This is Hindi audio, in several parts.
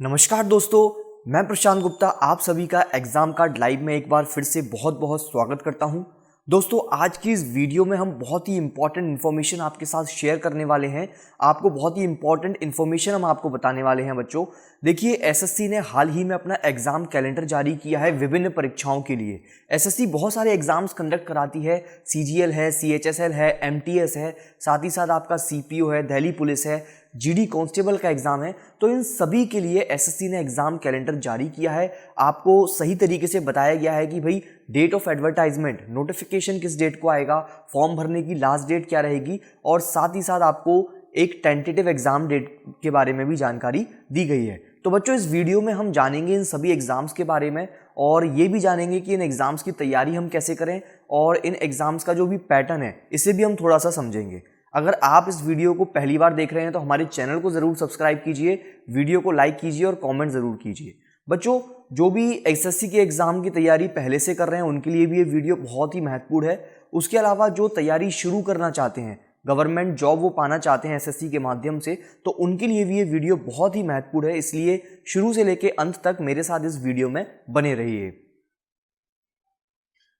नमस्कार दोस्तों, मैं प्रशांत गुप्ता आप सभी का एग्जाम कार्ड लाइव में एक बार फिर से बहुत बहुत स्वागत करता हूं। दोस्तों, आज की इस वीडियो में हम बहुत ही इंपॉर्टेंट इन्फॉर्मेशन आपके साथ शेयर करने वाले हैं। आपको बहुत ही इंपॉर्टेंट इन्फॉर्मेशन हम आपको बताने वाले हैं। बच्चों देखिए, एसएससी ने हाल ही में अपना एग्जाम कैलेंडर जारी किया है विभिन्न परीक्षाओं के लिए। एसएससी बहुत सारे एग्जाम्स कंडक्ट कराती है, सीजीएल है, सीएचएसएल है, एमटीएस है, साथ ही साथ आपका सीपीओ है, दिल्ली पुलिस है, जीडी कांस्टेबल का एग्जाम है। तो इन सभी के लिए एसएससी ने एग्जाम कैलेंडर जारी किया है। आपको सही तरीके से बताया गया है कि भाई डेट ऑफ एडवर्टाइजमेंट, नोटिफिकेशन किस डेट को आएगा, फॉर्म भरने की लास्ट डेट क्या रहेगी, और साथ ही साथ आपको एक टेंटेटिव एग्जाम डेट के बारे में भी जानकारी दी गई है। तो बच्चों, इस वीडियो में हम जानेंगे इन सभी एग्जाम्स के बारे में, और ये भी जानेंगे कि इन एग्जाम्स की तैयारी हम कैसे करें, और इन एग्जाम्स का जो भी पैटर्न है इसे भी हम थोड़ा सा समझेंगे। अगर आप इस वीडियो को पहली बार देख रहे हैं तो हमारे चैनल को ज़रूर सब्सक्राइब कीजिए, वीडियो को लाइक कीजिए और कमेंट ज़रूर कीजिए। बच्चों, जो भी एसएससी के एग्ज़ाम की तैयारी पहले से कर रहे हैं उनके लिए भी ये वीडियो बहुत ही महत्वपूर्ण है। उसके अलावा जो तैयारी शुरू करना चाहते हैं, गवर्नमेंट जॉब वो पाना चाहते हैं एसएससी के माध्यम से, तो उनके लिए भी ये वीडियो बहुत ही महत्वपूर्ण है। इसलिए शुरू से लेकर अंत तक मेरे साथ इस वीडियो में बने रहिए।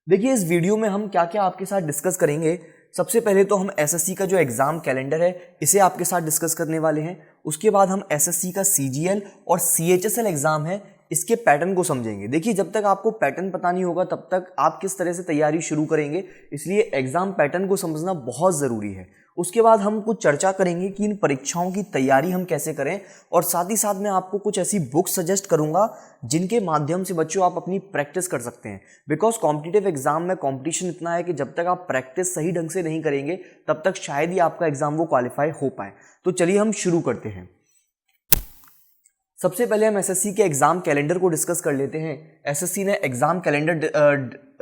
देखिए, इस वीडियो में हम क्या क्या आपके साथ डिस्कस करेंगे। सबसे पहले तो हम एसएससी का जो एग्जाम कैलेंडर है इसे आपके साथ डिस्कस करने वाले हैं। उसके बाद हम एसएससी का सीजीएल और सीएचएसएल एग्जाम है इसके पैटर्न को समझेंगे। देखिए, जब तक आपको पैटर्न पता नहीं होगा तब तक आप किस तरह से तैयारी शुरू करेंगे, इसलिए एग्जाम पैटर्न को समझना बहुत ज़रूरी है। उसके बाद हम कुछ चर्चा करेंगे कि इन परीक्षाओं की तैयारी हम कैसे करें, और साथ ही साथ मैं आपको कुछ ऐसी बुक सजेस्ट करूंगा जिनके माध्यम से बच्चों आप अपनी प्रैक्टिस कर सकते हैं। बिकॉज कॉम्पिटिटिव एग्जाम में कॉम्पिटिशन इतना है कि जब तक आप प्रैक्टिस सही ढंग से नहीं करेंगे तब तक शायद ही आपका एग्जाम वो क्वालिफाई हो पाए। तो चलिए हम शुरू करते हैं। सबसे पहले हम एसएससी के एग्जाम कैलेंडर को डिस्कस कर लेते हैं। एसएससी ने एग्जाम कैलेंडर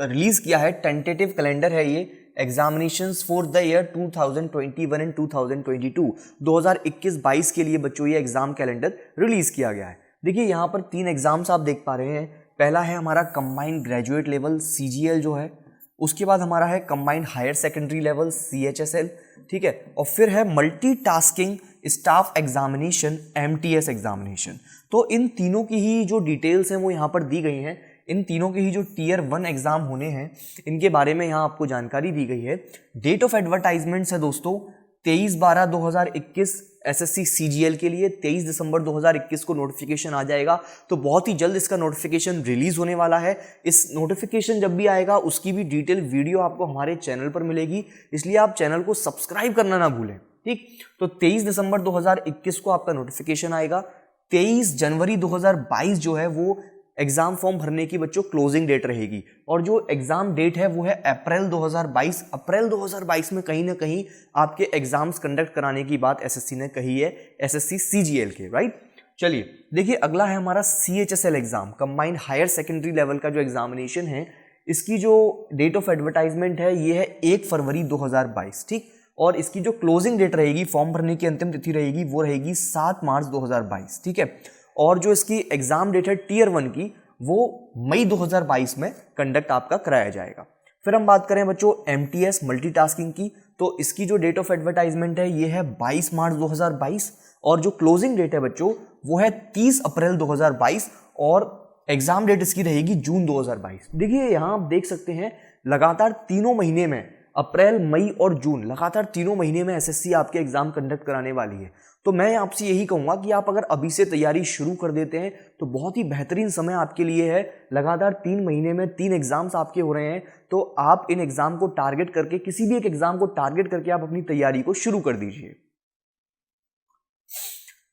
रिलीज किया है, टेंटेटिव कैलेंडर है ये, examinations for the year 2021 and 2022, 2021-22 के लिए बच्चों ये एग्जाम कैलेंडर रिलीज किया गया है। देखिए, यहाँ पर 3 एग्जाम्स आप देख पा रहे हैं। पहला है हमारा कंबाइंड ग्रेजुएट लेवल सीजीएल जो है, उसके बाद हमारा है combined higher secondary level CHSL, ठीक है, और फिर है multitasking staff examination MTS examination. तो इन तीनों की ही जो डिटेल्स हैं वो यहाँ पर दी गई हैं। इन तीनों के ही जो टियर 1 एग्जाम होने हैं इनके बारे में यहाँ आपको जानकारी दी गई है। डेट ऑफ एडवर्टाइजमेंट्स है दोस्तों 23/12/2021 एसएससी सीजीएल के लिए। 23 दिसंबर 2021 को नोटिफिकेशन आ जाएगा, तो बहुत ही जल्द इसका नोटिफिकेशन रिलीज होने वाला है। इस नोटिफिकेशन जब भी आएगा उसकी भी डिटेल वीडियो आपको हमारे चैनल पर मिलेगी, इसलिए आप चैनल को सब्सक्राइब करना ना भूलें, ठीक। तो 23 दिसंबर 2021 को आपका नोटिफिकेशन आएगा। 23 जनवरी 2022 जो है वो एग्जाम फॉर्म भरने की बच्चों क्लोजिंग डेट रहेगी, और जो एग्जाम डेट है वो है अप्रैल 2022। अप्रैल 2022 में कहीं ना कहीं आपके एग्जाम्स कंडक्ट कराने की बात एसएससी ने कही है, एसएससी सीजीएल के, राइट। चलिए देखिए, अगला है हमारा CHSL exam, combined higher secondary level का जो एग्जामिनेशन है, इसकी जो डेट ऑफ एडवर्टाइजमेंट है ये है 1 फरवरी 2022, ठीक। और इसकी जो क्लोजिंग डेट रहेगी, फॉर्म भरने की अंतिम तिथि रहेगी, वो रहेगी 7 मार्च 2022, ठीक है। और जो इसकी एग्जाम डेट है टियर 1 की, वो मई 2022 में कंडक्ट आपका कराया जाएगा। फिर हम बात करें बच्चों एमटीएस मल्टीटास्किंग की, तो इसकी जो डेट ऑफ एडवर्टाइजमेंट है ये है 22 मार्च 2022, और जो क्लोजिंग डेट है बच्चों वो है 30 अप्रैल 2022, और एग्जाम डेट इसकी रहेगी जून 2022। देखिए, यहाँ आप देख सकते हैं लगातार तीनों महीने में, अप्रैल, मई और जून, लगातार तीनों महीने में एसएससी आपके एग्जाम कंडक्ट कराने वाली है। तो मैं आपसे यही कहूंगा कि आप अगर अभी से तैयारी शुरू कर देते हैं तो बहुत ही बेहतरीन समय आपके लिए है। लगातार 3 महीने में 3 एग्जाम्स आपके हो रहे हैं, तो आप इन एग्जाम को टारगेट करके, किसी भी एक एग्जाम को टारगेट करके आप अपनी तैयारी को शुरू कर दीजिए।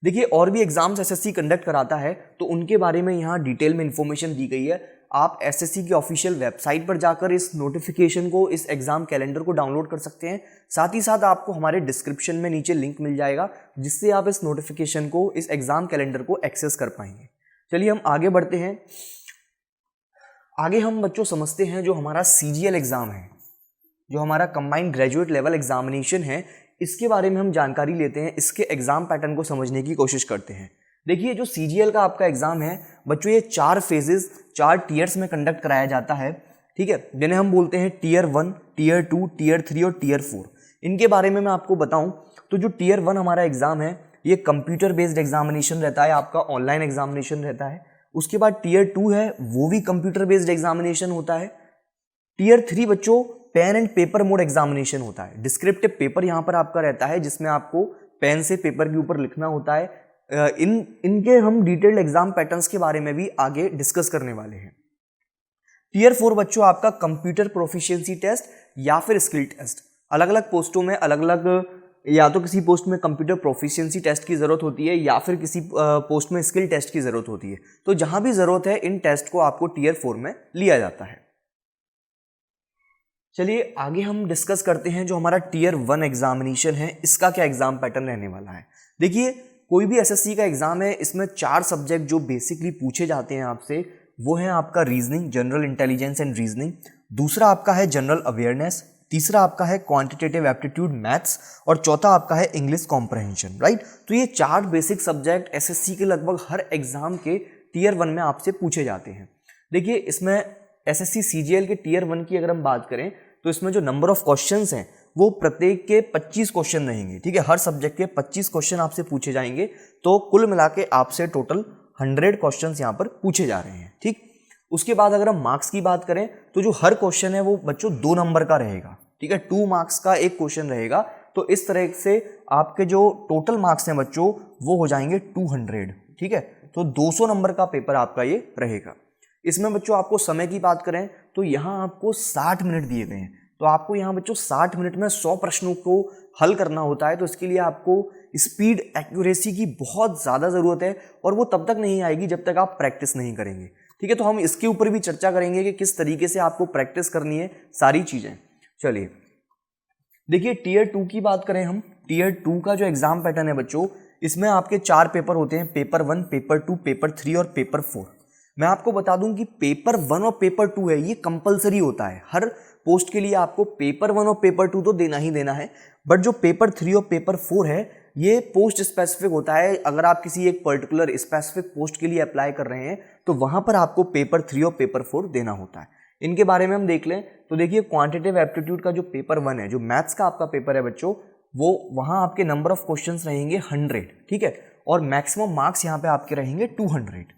देखिए, और भी एग्जाम्स एसएससी कंडक्ट कराता है तो उनके बारे में यहाँ डिटेल में इंफॉर्मेशन दी गई है। आप एसएससी की ऑफिशियल वेबसाइट पर जाकर इस नोटिफिकेशन को, इस एग्जाम कैलेंडर को डाउनलोड कर सकते हैं। साथ ही साथ आपको हमारे डिस्क्रिप्शन में नीचे लिंक मिल जाएगा जिससे आप इस नोटिफिकेशन को, इस एग्जाम कैलेंडर को एक्सेस कर पाएंगे। चलिए हम आगे बढ़ते हैं। आगे हम बच्चों समझते हैं जो हमारा सीजीएल एग्जाम है, जो हमारा कंबाइंड ग्रेजुएट लेवल एग्जामिनेशन है, इसके बारे में हम जानकारी लेते हैं। इसके एग्जाम पैटर्न को समझने की कोशिश करते हैं। देखिए, जो सीजीएल का आपका एग्जाम है बच्चों, ये 4 फेजेस, 4 टीयर्स में कंडक्ट कराया जाता है, ठीक है, जिन्हें हम बोलते हैं टियर 1, टियर 2, टियर 3 और टियर 4। इनके बारे में मैं आपको बताऊं तो जो टियर 1 हमारा एग्जाम है ये कंप्यूटर बेस्ड एग्जामिनेशन रहता है, आपका ऑनलाइन एग्जामिनेशन रहता है। उसके बाद टीयर 2 है, वो भी कंप्यूटर बेस्ड एग्जामिनेशन होता है। टीयर 3 बच्चों pen and paper mode examination होता है। डिस्क्रिप्टिव पेपर यहाँ पर आपका रहता है जिसमें आपको पेन से पेपर के ऊपर लिखना होता है। इनके हम डिटेल्ड एग्जाम पैटर्न्स के बारे में भी आगे डिस्कस करने वाले हैं। टीयर 4 बच्चों आपका कंप्यूटर प्रोफिशिएंसी टेस्ट या फिर स्किल टेस्ट, अलग अलग पोस्टों में अलग अलग, या तो किसी पोस्ट में कंप्यूटर प्रोफिशिएंसी टेस्ट की जरूरत होती है या फिर किसी पोस्ट में स्किल टेस्ट की जरूरत होती है। तो जहां भी जरूरत है इन टेस्ट को आपको टीयर 4 में लिया जाता है। चलिए आगे हम डिस्कस करते हैं जो हमारा टीयर 1 एग्जामिनेशन है, इसका क्या एग्जाम पैटर्न रहने वाला है। देखिए कोई भी एसएससी का एग्जाम है, इसमें 4 सब्जेक्ट जो बेसिकली पूछे जाते हैं आपसे, वो है आपका reasoning, general intelligence and reasoning. दूसरा आपका है जनरल अवेयरनेस। तीसरा आपका है क्वांटिटेटिव एप्टीट्यूड मैथ्स। और चौथा आपका है इंग्लिश कॉम्प्रहेंशन, राइट। तो ये 4 बेसिक सब्जेक्ट एसएससी के लगभग हर एग्जाम के टीयर 1 में आपसे पूछे जाते हैं। देखिए इसमें एसएससी सीजीएल के टीयर 1 की अगर हम बात करें तो इसमें जो नंबर ऑफ क्वेश्चंस हैं वो प्रत्येक के 25 क्वेश्चन रहेंगे, ठीक है। हर सब्जेक्ट के 25 क्वेश्चन आपसे पूछे जाएंगे, तो कुल मिला के आपसे टोटल 100 क्वेश्चंस यहाँ पर पूछे जा रहे हैं, ठीक। उसके बाद अगर हम मार्क्स की बात करें तो जो हर क्वेश्चन है वो बच्चों 2 नंबर का रहेगा, ठीक है। 2 मार्क्स का एक क्वेश्चन रहेगा। तो इस तरह से आपके जो टोटल मार्क्स हैं बच्चों वो हो जाएंगे 200, ठीक है। तो 200 नंबर का पेपर आपका ये रहेगा। इसमें बच्चों आपको समय की बात करें तो यहाँ आपको 60 मिनट दिए गए हैं। तो आपको यहाँ बच्चों 60 मिनट में 100 प्रश्नों को हल करना होता है। तो इसके लिए आपको स्पीड, एक्यूरेसी की बहुत ज़्यादा ज़रूरत है, और वो तब तक नहीं आएगी जब तक आप प्रैक्टिस नहीं करेंगे, ठीक है। तो हम इसके ऊपर भी चर्चा करेंगे कि किस तरीके से आपको प्रैक्टिस करनी है सारी चीज़ें। चलिए देखिए टीयर 2 की बात करें हम। टीयर 2 का जो एग्जाम पैटर्न है बच्चों, इसमें आपके 4 पेपर होते हैं, पेपर 1, पेपर 2, पेपर 3 और पेपर 4। मैं आपको बता दूं कि पेपर 1 और पेपर 2 है ये कंपलसरी होता है। हर पोस्ट के लिए आपको पेपर 1 और पेपर 2 तो देना ही देना है, बट जो पेपर 3 और पेपर 4 है ये पोस्ट स्पेसिफिक होता है। अगर आप किसी एक पर्टिकुलर स्पेसिफिक पोस्ट के लिए अप्लाई कर रहे हैं तो वहां पर आपको पेपर 3 और पेपर 4 देना होता है। इनके बारे में हम देख लें तो देखिए क्वांटिटेटिव एप्टीट्यूड का जो पेपर 1 है, जो मैथ्स का आपका पेपर है बच्चों, वो वहां आपके नंबर ऑफ क्वेश्चंस रहेंगे 100, ठीक है। और मैक्सिमम मार्क्स यहाँ पे आपके रहेंगे 200।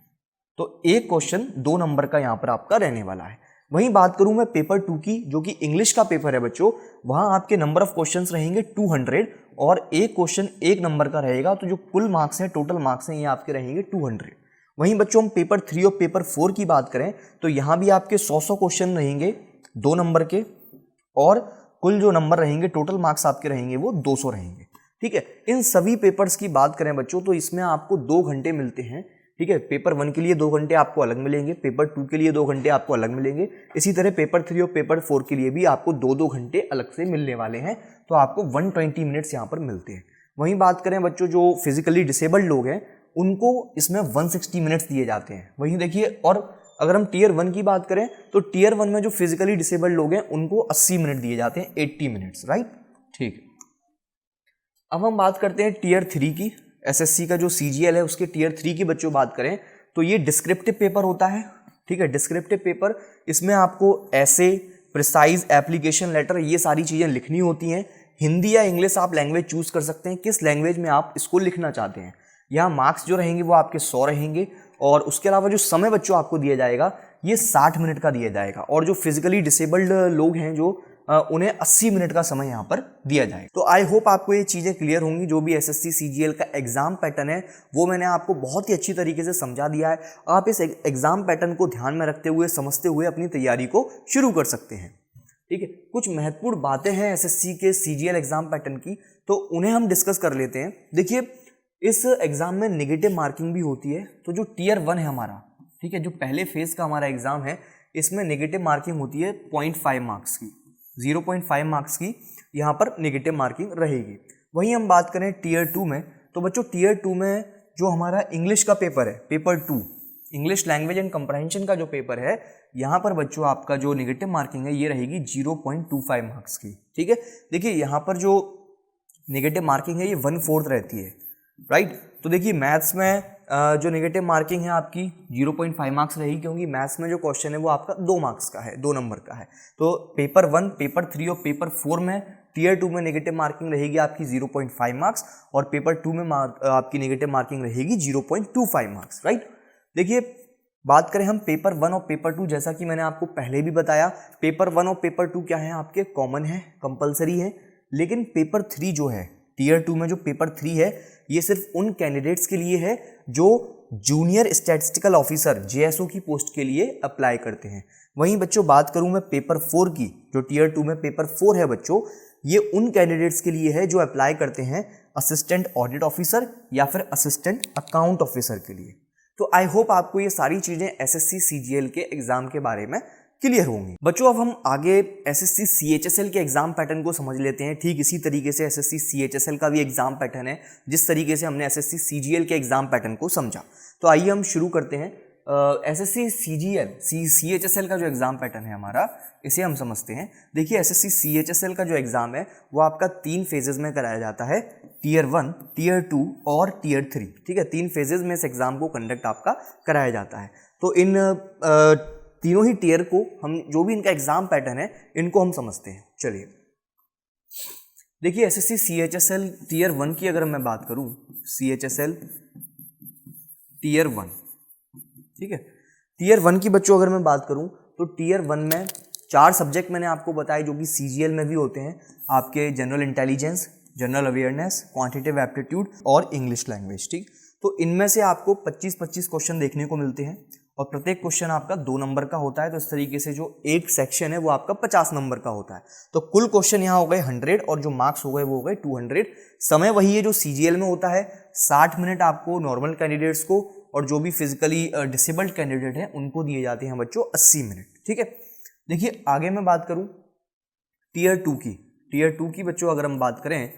तो एक क्वेश्चन 2 नंबर का यहाँ पर आपका रहने वाला है। वहीं बात करूं मैं पेपर 2 की, जो कि इंग्लिश का पेपर है बच्चों, वहां आपके नंबर ऑफ क्वेश्चंस रहेंगे 200 और एक क्वेश्चन 1 नंबर का रहेगा। तो जो कुल मार्क्स हैं, टोटल मार्क्स हैं, ये आपके रहेंगे 200। वहीं बच्चों हम पेपर 3 और पेपर 4 की बात करें तो यहाँ भी आपके 100 क्वेश्चन रहेंगे 2 नंबर के, और कुल जो नंबर रहेंगे, टोटल मार्क्स आपके रहेंगे वो 200 रहेंगे, ठीक है। इन सभी पेपर्स की बात करें बच्चों तो इसमें आपको 2 घंटे मिलते हैं, ठीक है। पेपर 1 के लिए 2 घंटे आपको अलग मिलेंगे, पेपर 2 के लिए 2 घंटे आपको अलग मिलेंगे। इसी तरह पेपर 3 और पेपर 4 के लिए भी आपको 2-2 घंटे अलग से मिलने वाले हैं। तो आपको 120 मिनट्स यहाँ पर मिलते हैं। वहीं बात करें बच्चों जो फिजिकली डिसेबल्ड लोग हैं उनको इसमें 160 मिनट्स दिए जाते हैं। वहीं देखिए, और अगर हम टीयर 1 की बात करें तो टीयर 1 में जो फिजिकली डिसेबल्ड लोग हैं उनको 80 मिनट दिए जाते हैं, 80 मिनट्स, राइट, ठीक। अब हम बात करते हैं टीयर 3 की। एसएससी का जो सीजीएल है उसके टीयर 3 की बच्चों बात करें तो ये डिस्क्रिप्टिव पेपर होता है, ठीक है। डिस्क्रिप्टिव पेपर, इसमें आपको ऐसे, प्रिसाइज, एप्लीकेशन लेटर, ये सारी चीज़ें लिखनी होती हैं। हिंदी या इंग्लिश आप लैंग्वेज चूज कर सकते हैं, किस लैंग्वेज में आप इसको लिखना चाहते हैं। यहाँ मार्क्स जो रहेंगे वो आपके 100 रहेंगे, और उसके अलावा जो समय बच्चों आपको दिया जाएगा ये 60 मिनट का दिया जाएगा। और जो फिजिकली डिसेबल्ड लोग हैं जो उन्हें 80 मिनट का समय यहाँ पर दिया जाएगा। तो आई होप आपको ये चीज़ें क्लियर होंगी। जो भी एसएससी सीजीएल का एग्जाम पैटर्न है वो मैंने आपको बहुत ही अच्छी तरीके से समझा दिया है। आप इस एग्जाम पैटर्न को ध्यान में रखते हुए, समझते हुए अपनी तैयारी को शुरू कर सकते हैं, ठीक है। कुछ महत्वपूर्ण बातें हैं एसएससी के सीजीएल एग्जाम पैटर्न की, तो उन्हें हम डिस्कस कर लेते हैं। देखिए इस एग्जाम में नेगेटिव मार्किंग भी होती है। तो जो टीयर 1 है हमारा, ठीक है, जो पहले फेज का हमारा एग्जाम है, इसमें नेगेटिव मार्किंग होती है 0.5 मार्क्स की, 0.5 मार्क्स की यहाँ पर नेगेटिव मार्किंग रहेगी। वहीं हम बात करें टीयर 2 में, तो बच्चों टीयर 2 में जो हमारा इंग्लिश का पेपर है, paper 2, English language and comprehension का जो पेपर है, यहाँ पर बच्चों आपका जो नेगेटिव मार्किंग है ये रहेगी 0.25 मार्क्स की, ठीक है। देखिए यहाँ पर जो नेगेटिव मार्किंग है ये 1/4 रहती है, राइट। तो देखिए मैथ्स में जो नेगेटिव मार्किंग है आपकी 0.5 मार्क्स रहेगी, क्योंकि मैथ्स में जो क्वेश्चन है वो आपका 2 मार्क्स का है, 2 नंबर का है। तो पेपर 1, पेपर 3 और पेपर 4 में टीयर 2 में नेगेटिव मार्किंग रहेगी आपकी 0.5 मार्क्स और पेपर 2 में आपकी नेगेटिव मार्किंग रहेगी 0.25 मार्क्स, राइट। देखिए बात करें हम पेपर 1 और पेपर 2, जैसा कि मैंने आपको पहले भी बताया, पेपर 1 और पेपर 2 क्या है आपके कॉमन है, कंपलसरी है। लेकिन पेपर 3 जो है टीयर 2 में जो पेपर 3 है ये सिर्फ उन कैंडिडेट्स के लिए है जो जूनियर स्टैटिस्टिकल ऑफिसर जेएसओ की पोस्ट के लिए अप्लाई करते हैं। वहीं बच्चों बात करूं मैं पेपर 4 की, जो टीयर 2 में पेपर 4 है बच्चों, ये उन कैंडिडेट्स के लिए है जो अप्लाई करते हैं असिस्टेंट ऑडिट ऑफिसर या फिर असिस्टेंट अकाउंट ऑफिसर के लिए। तो आई होप आपको ये सारी चीजें एसएससी सीजीएल के एग्जाम के बारे में क्लियर होंगी। बच्चों अब हम आगे एसएससी सीएचएसएल के एग्जाम पैटर्न को समझ लेते हैं। ठीक इसी तरीके से एसएससी सीएचएसएल का भी एग्जाम पैटर्न है, जिस तरीके से हमने एसएससी सीजीएल के एग्जाम पैटर्न को समझा। तो आइए हम शुरू करते हैं। एसएससी सीजीएल सीएचएसएल का जो एग्जाम पैटर्न है हमारा, इसे हम समझते हैं। देखिए एसएससी सीएचएसएल का जो एग्जाम है वो आपका 3 फेजेस में कराया जाता है, टीयर 1, टीयर 2 और टीयर 3। ठीक है, 3 फेजेस में इस एग्जाम को कंडक्ट आपका कराया जाता है। तो इन तीनों ही टीयर को हम, जो भी इनका एग्जाम पैटर्न है, इनको हम समझते हैं। चलिए देखिए एसएससी सीएचएसएल टीयर 1 की अगर मैं बात करूं, सीएचएसएल टीयर 1, ठीक है, टीयर 1 की बच्चों अगर मैं बात करूं तो टीयर 1 में 4 सब्जेक्ट मैंने आपको बताए जो कि सीजीएल में भी होते हैं आपके, general intelligence, general awareness, quantitative aptitude और इंग्लिश लैंग्वेज। ठीक, तो इनमें से आपको 25-25 क्वेश्चन देखने को मिलते हैं और प्रत्येक क्वेश्चन आपका 2 नंबर का होता है। तो इस तरीके से जो एक सेक्शन है वो आपका 50 नंबर का होता है। तो कुल क्वेश्चन यहाँ हो गए 100 और जो मार्क्स हो गए वो हो गए 200। समय वही है जो सीजीएल में होता है, 60 मिनट आपको नॉर्मल कैंडिडेट्स को और जो भी फिजिकली डिसेबल्ड कैंडिडेट हैं उनको दिए जाते हैं बच्चों 80 मिनट। ठीक है, देखिए आगे मैं बात करूं टीयर 2 की। टीयर 2 की बच्चों अगर हम बात करें,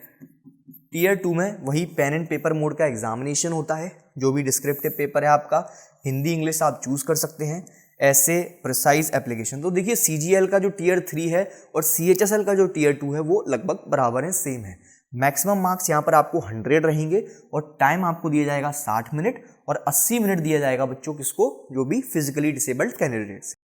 टीयर 2 में वही पेन एंड पेपर मोड का एग्जामिनेशन होता है। जो भी डिस्क्रिप्टिव पेपर है आपका, हिंदी इंग्लिश आप चूज कर सकते हैं, ऐसे प्रिसाइज एप्लीकेशन। तो देखिए सीजीएल का जो टीयर 3 है और सीएचएसएल का जो टीयर 2 है वो लगभग बराबर है, सेम है। मैक्सिमम मार्क्स यहाँ पर आपको 100 रहेंगे और टाइम आपको दिया जाएगा 60 मिनट और 80 मिनट दिया जाएगा बच्चों किसको, जो भी फिजिकली डिसेबल्ड कैंडिडेट्स।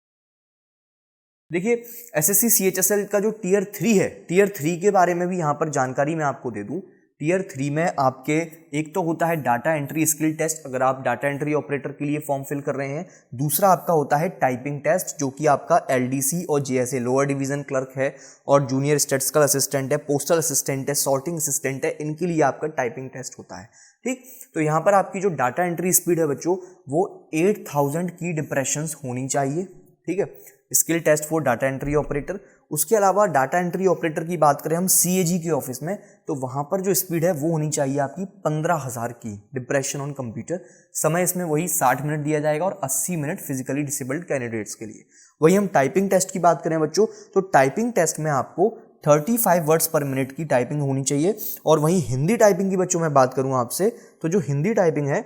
देखिए एसएससी सीएचएसएल का जो टीयर 3 है, टीयर 3 के बारे में भी यहाँ पर जानकारी मैं आपको दे दूं। टीयर 3 में आपके एक तो होता है डाटा एंट्री स्किल टेस्ट, अगर आप डाटा एंट्री ऑपरेटर के लिए फॉर्म फिल कर रहे हैं। दूसरा आपका होता है टाइपिंग टेस्ट, जो कि आपका एलडीसी और जेएसए लोअर डिवीजन क्लर्क है और जूनियर स्टैटिस्टिकल असिस्टेंट है, पोस्टल असिस्टेंट है, सॉर्टिंग असिस्टेंट है, इनके लिए आपका टाइपिंग टेस्ट होता है। ठीक, तो यहाँ पर आपकी जो डाटा एंट्री स्पीड है बच्चों वो 8000 की डिप्रेशंस होनी चाहिए। ठीक है, skill test for data entry operator. उसके अलावा डाटा एंट्री ऑपरेटर की बात करें हम सीएजी के ऑफिस में, तो वहां पर जो स्पीड है वो होनी चाहिए आपकी 15000 की डिप्रेशन ऑन कंप्यूटर। समय इसमें वही 60 मिनट दिया जाएगा और 80 मिनट फिजिकली डिसेबल्ड कैंडिडेट्स के लिए। वही हम टाइपिंग टेस्ट की बात करें बच्चों, तो टाइपिंग टेस्ट में आपको 35 वर्ड्स पर मिनट की टाइपिंग होनी चाहिए। और वहीं हिंदी टाइपिंग की बच्चों मैं बात करूं आपसे, तो जो हिंदी टाइपिंग है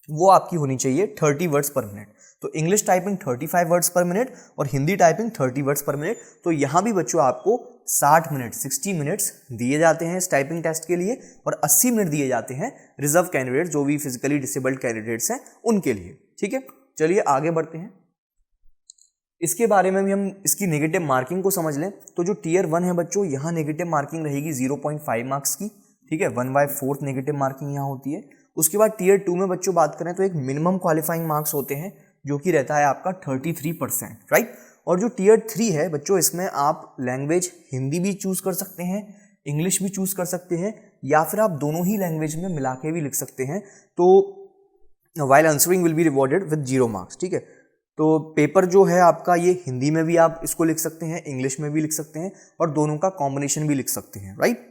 वो आपकी होनी चाहिए 30 वर्ड्स पर मिनट। तो English typing 35 words per minute और Hindi typing 30 words per minute. तो यहाँ भी बच्चों आपको 60 मिनट 60 मिनट्स दिए जाते हैं इस टाइपिंग टेस्ट के लिए और 80 मिनट दिए जाते हैं रिजर्व कैंडिडेट, जो भी फिजिकली डिसेबल्ड कैंडिडेट्स हैं उनके लिए। ठीक है, चलिए आगे बढ़ते हैं। इसके बारे में भी हम इसकी नेगेटिव मार्किंग को समझ लें। तो जो टीयर 1 है बच्चों, यहाँ नेगेटिव मार्किंग रहेगी 0.5 मार्क्स की। ठीक है, 1/4 नेगेटिव मार्किंग यहाँ होती है। उसके बाद टीयर 2 में बच्चों बात करें तो एक मिनिमम क्वालिफाइंग मार्क्स होते हैं जो कि रहता है आपका 33%, राइट। और जो टीयर 3 है बच्चों, इसमें आप लैंग्वेज हिंदी भी चूज कर सकते हैं, इंग्लिश भी चूज कर सकते हैं, या फिर आप दोनों ही लैंग्वेज में मिला के भी लिख सकते हैं। तो while answering will be rewarded with 0 marks. ठीक है, तो पेपर जो है आपका ये हिंदी में भी आप इसको लिख सकते हैं, इंग्लिश में भी लिख सकते हैं और दोनों का कॉम्बिनेशन भी लिख सकते हैं, राइट।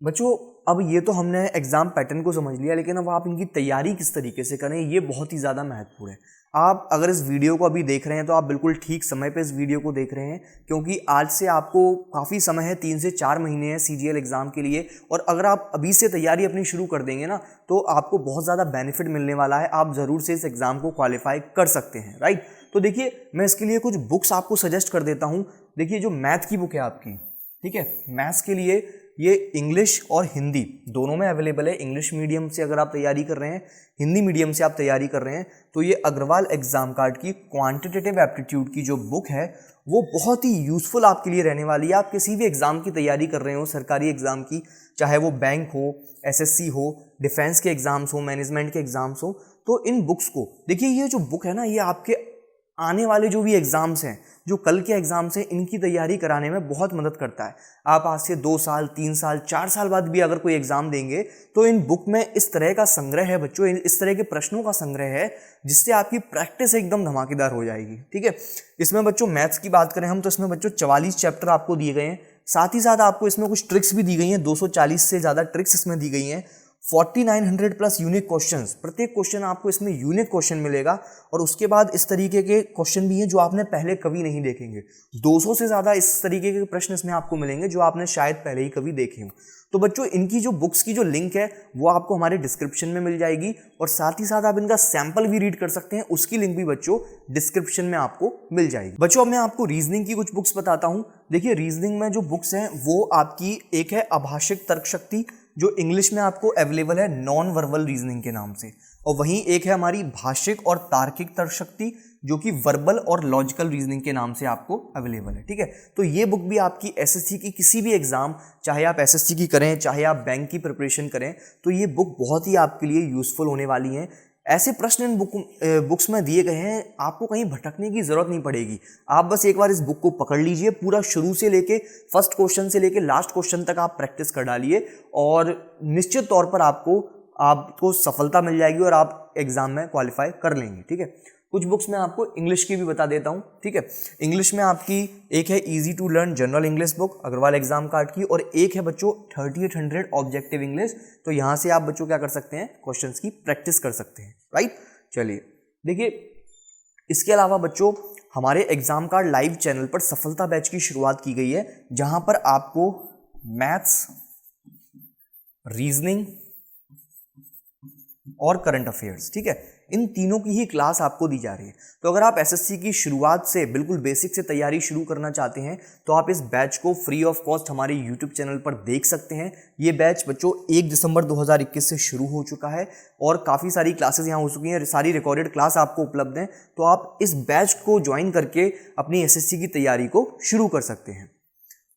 बच्चों अब ये तो हमने एग्जाम पैटर्न को समझ लिया, लेकिन अब आप इनकी तैयारी किस तरीके से करें ये बहुत ही ज़्यादा महत्वपूर्ण है। आप अगर इस वीडियो को अभी देख रहे हैं तो आप बिल्कुल ठीक समय पे इस वीडियो को देख रहे हैं, क्योंकि आज से आपको काफ़ी समय है, 3 से 4 महीने हैं सीजीएल एग्जाम के लिए। और अगर आप अभी से तैयारी अपनी शुरू कर देंगे ना तो आपको बहुत ज़्यादा बेनिफिट मिलने वाला है। आप ज़रूर से इस एग्ज़ाम को क्वालिफाई कर सकते हैं, राइट। तो देखिए मैं इसके लिए कुछ बुक्स आपको सजेस्ट कर देता हूँ। देखिए जो मैथ की बुक है आपकी, ठीक है, मैथ्स के लिए ये इंग्लिश और हिंदी दोनों में अवेलेबल है। इंग्लिश मीडियम से अगर आप तैयारी कर रहे हैं, हिंदी मीडियम से आप तैयारी कर रहे हैं, तो ये अग्रवाल एग्जाम कार्ड की क्वांटिटेटिव एप्टीट्यूड की जो बुक है वो बहुत ही यूजफुल आपके लिए रहने वाली है। आप किसी भी एग्जाम की तैयारी कर रहे हो, सरकारी एग्जाम की, चाहे वो बैंक हो, एसएससी हो, डिफेंस के एग्जाम्स हो, मैनेजमेंट के एग्जाम्स हो, तो इन बुक्स को देखिए, ये जो बुक है ना, ये आपके आने वाले जो भी एग्जाम्स हैं, जो कल के एग्जाम्स हैं, इनकी तैयारी कराने में बहुत मदद करता है। आप आज से 2 साल, 3 साल, 4 साल बाद भी अगर कोई एग्जाम देंगे तो इन बुक में इस तरह का संग्रह है बच्चों, इस तरह के प्रश्नों का संग्रह है जिससे आपकी प्रैक्टिस एकदम धमाकेदार हो जाएगी। ठीक है, इसमें बच्चों मैथ्स की बात करें हम तो इसमें बच्चों 44 चैप्टर आपको दिए गए हैं। साथ ही साथ आपको इसमें कुछ ट्रिक्स भी दी गई हैं, 240 से ज़्यादा ट्रिक्स इसमें दी गई हैं। 4900 प्लस यूनिक क्वेश्चंस, प्रत्येक क्वेश्चन आपको इसमें यूनिक क्वेश्चन मिलेगा। और उसके बाद इस तरीके के क्वेश्चन भी हैं जो आपने पहले कभी नहीं देखेंगे। 200 से ज़्यादा इस तरीके के प्रश्न इसमें आपको मिलेंगे जो आपने शायद पहले ही कभी देखे हों। तो बच्चों, इनकी जो बुक्स की जो लिंक है वो आपको हमारे डिस्क्रिप्शन में मिल जाएगी, और साथ ही साथ आप इनका सैंपल भी रीड कर सकते हैं, उसकी लिंक भी बच्चों डिस्क्रिप्शन में आपको मिल जाएगी। बच्चों, अब मैं आपको रीजनिंग की कुछ बुक्स बताता हूं। देखिए, रीजनिंग में जो बुक्स हैं वो आपकी एक है अभाषिक तर्क शक्ति, जो इंग्लिश में आपको अवेलेबल है नॉन वर्बल रीजनिंग के नाम से, और वहीं एक है हमारी भाषिक और तार्किक तर्क शक्ति, जो कि वर्बल और लॉजिकल रीजनिंग के नाम से आपको अवेलेबल है। ठीक है, तो ये बुक भी आपकी एसएससी की किसी भी एग्जाम, चाहे आप एसएससी की करें, चाहे आप बैंक की प्रिपरेशन करें, तो ये बुक बहुत ही आपके लिए यूजफुल होने वाली है। ऐसे प्रश्न इन बुक्स में दिए गए हैं, आपको कहीं भटकने की जरूरत नहीं पड़ेगी। आप बस एक बार इस बुक को पकड़ लीजिए, पूरा शुरू से लेके फर्स्ट क्वेश्चन से लेके लास्ट क्वेश्चन तक आप प्रैक्टिस कर डालिए, और निश्चित तौर पर आपको सफलता मिल जाएगी और आप एग्जाम में क्वालिफाई कर लेंगे। ठीक है, कुछ बुक्स मैं आपको इंग्लिश की भी बता देता हूँ। ठीक है, इंग्लिश में आपकी एक है easy to learn general English book Agarwal exam card की, और एक है बच्चों 3800 ऑब्जेक्टिव इंग्लिश। तो यहाँ से आप बच्चों क्या कर सकते हैं, क्वेश्चंस की प्रैक्टिस कर सकते हैं। राइट, चलिए देखिए, इसके अलावा बच्चों हमारे एग्जाम कार्ड लाइव चैनल पर सफलता बैच की शुरुआत की गई है, जहां पर आपको मैथ्स, रीजनिंग और करंट अफेयर्स, ठीक है, इन तीनों की ही क्लास आपको दी जा रही है। तो अगर आप एसएससी की शुरुआत से बिल्कुल बेसिक से तैयारी शुरू करना चाहते हैं तो आप इस बैच को फ्री ऑफ कॉस्ट हमारे यूट्यूब चैनल पर देख सकते हैं। ये बैच बच्चों 1 दिसंबर 2021 से शुरू हो चुका है और काफ़ी सारी क्लासेस यहाँ हो चुकी हैं, सारी रिकॉर्डेड क्लास आपको उपलब्ध हैं। तो आप इस बैच को ज्वाइन करके अपनी एसएससी की तैयारी को शुरू कर सकते हैं।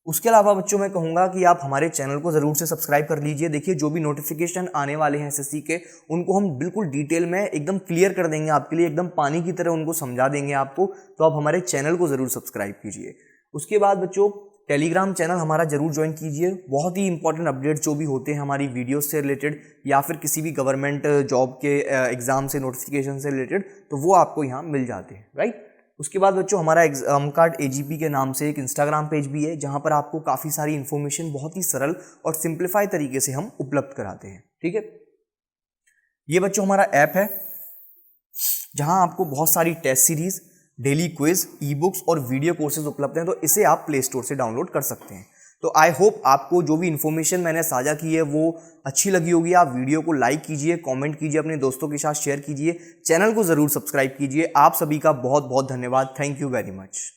उसके अलावा बच्चों मैं कहूँगा कि आप हमारे चैनल को ज़रूर से सब्सक्राइब कर लीजिए। देखिए, जो भी नोटिफिकेशन आने वाले हैं एसएससी के, उनको हम बिल्कुल डिटेल में एकदम क्लियर कर देंगे आपके लिए, एकदम पानी की तरह उनको समझा देंगे आपको। तो आप हमारे चैनल को ज़रूर सब्सक्राइब कीजिए। उसके बाद बच्चों टेलीग्राम चैनल हमारा ज़रूर ज्वाइन कीजिए। बहुत ही इंपॉर्टेंट अपडेट्स जो भी होते हैं हमारी वीडियोस से रिलेटेड या फिर किसी भी गवर्नमेंट जॉब के एग्ज़ाम से नोटिफिकेशन से रिलेटेड, तो वो आपको यहाँ मिल जाते हैं। राइट, उसके बाद बच्चों हमारा एग्जाम कार्ड एजीपी के नाम से एक इंस्टाग्राम पेज भी है, जहाँ पर आपको काफ़ी सारी इन्फॉर्मेशन बहुत ही सरल और सिंप्लीफाई तरीके से हम उपलब्ध कराते हैं। ठीक है, ये बच्चों हमारा ऐप है, जहाँ आपको बहुत सारी test series, daily quiz, e books और वीडियो कोर्सेज उपलब्ध हैं। तो इसे आप प्ले स्टोर से डाउनलोड कर सकते हैं। तो आई होप आपको जो भी इन्फॉर्मेशन मैंने साझा की है वो अच्छी लगी होगी। आप वीडियो को लाइक कीजिए, कमेंट कीजिए, अपने दोस्तों के साथ शेयर कीजिए, चैनल को ज़रूर सब्सक्राइब कीजिए। आप सभी का बहुत बहुत धन्यवाद। Thank you very much.